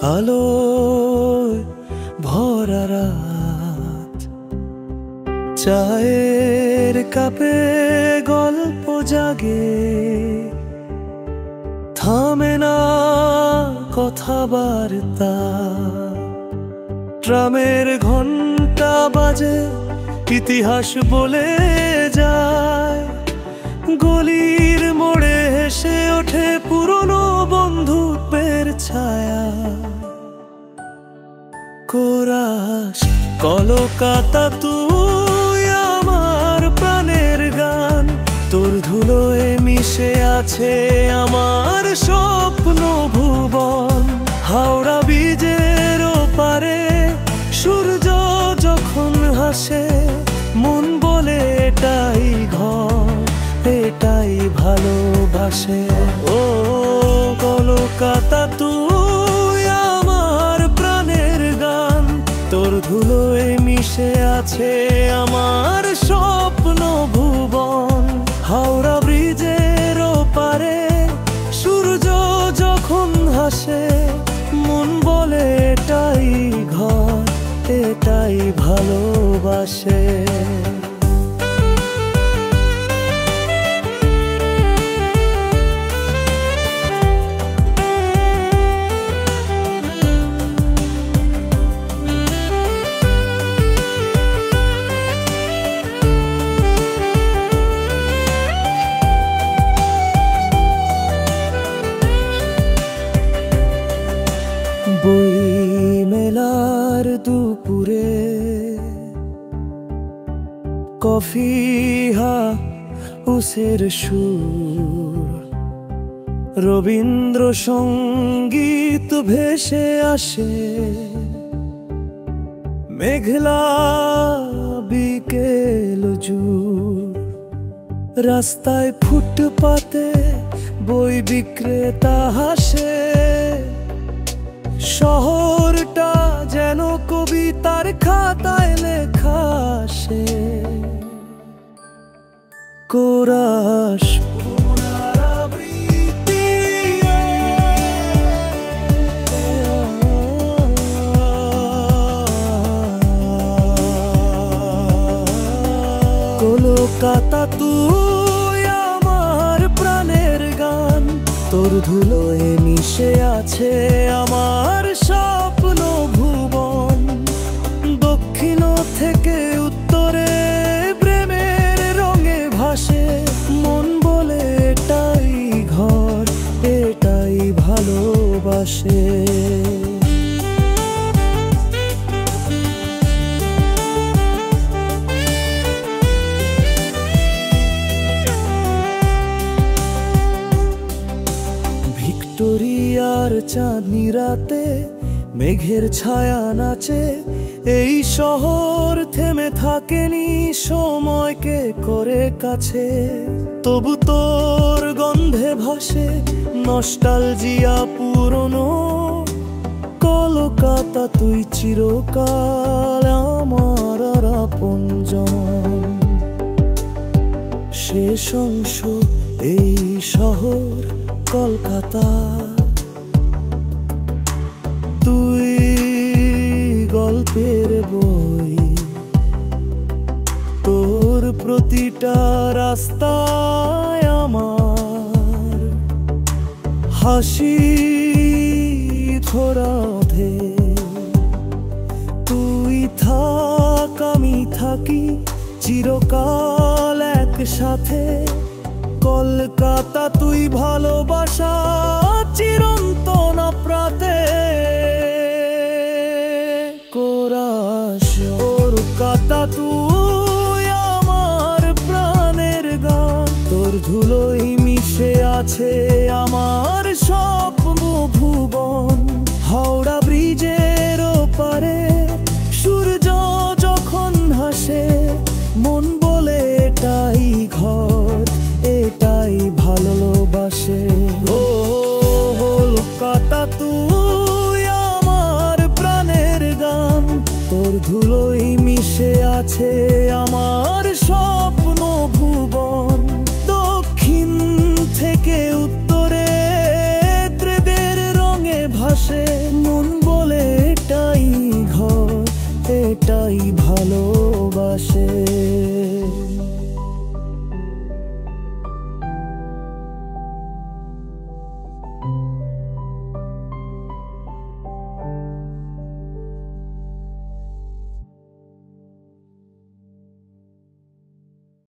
আলোয় ভরা রাত, চায়ের কাপে গল্প জাগে, থামে না কথাবার্তা। ট্রামের ঘন্টা বাজে, ইতিহাস বলে যায়, গলির মোড়ে হেসে ওঠে পুরনো বন্ধুত্বের ছায়া। কোরাস কলকাতা তুই আমার প্রাণের গান, তোর ধুলোয় মিশে আছে আমার স্বপ্ন ভুবন। হাওড়া ব্রিজের ওপারে সূর্য যখন হাসে, মন বলে এটাই ঘর, এটাই ভালোবাসে। ও কলকাতা তুই আমার প্রাণের গান, তোর ধুলোয় মিশে আছে আমার স্বপ্ন ভুবন। হাওড়া ব্রিজের ওপারে সূর্য যখন হাসে, মন বলে এটাই ঘর, এটাই ভালোবাসে। বই মেলার দুপুরে কফি হাউসের সুর, রবীন্দ্র সঙ্গীত ভেসে আসে, মেঘলা বিকেল জুর। রাস্তায় ফুটপাতে বই বিক্রেতা হাসে, শহরটা যেন কবিতার খাতায় লেখা আসে। কোরাস পুনরাবৃত্তি, কলকাতা তুই আমার প্রাণের গান, তোর ধুলোয় মিশে আছে আমার স্বপ্ন ভুবন। দক্ষিণ থেকে উত্তরে প্রেমের রঙে ভাসে, মন বলে এটাই ঘর, এটাই ভালোবাসে। ভিক্টোরিয়ার চাঁদনি রাতে মেঘের ছায়া নাচে, এই শহর থেমে থাকেনি সময়কে করে কাছে। তবু তোর গন্ধে ভাসে নস্টালজিয়া পুরনো, কলকাতা তুই চিরকাল আমার আপনজন। শেষ অংশ এই শহর কলকাতা, তুই গল্পের বই, তোর প্রতিটা রাস্তায় আমার হাসি ধরা ওঠে। তুই থাক আমি থাকি চিরকাল একসাথে, কলকাতা তুই ভালোবাসা চিরন্তন প্রাতে। কোরাস কলকাতা তুই আমার প্রাণের গান, তোর ধুলোয় মিশে আছে আমার স্বপ্ন ভুবন। হাওড়া ব্রিজের ওপারে সূর্য যখন হাসে, মন বলে এটাই ঘর, এটাই ভালোবাসে। ও কলকাতা তুই আমার প্রাণের গান, তোর ধুলোয় মিশে আছে আমার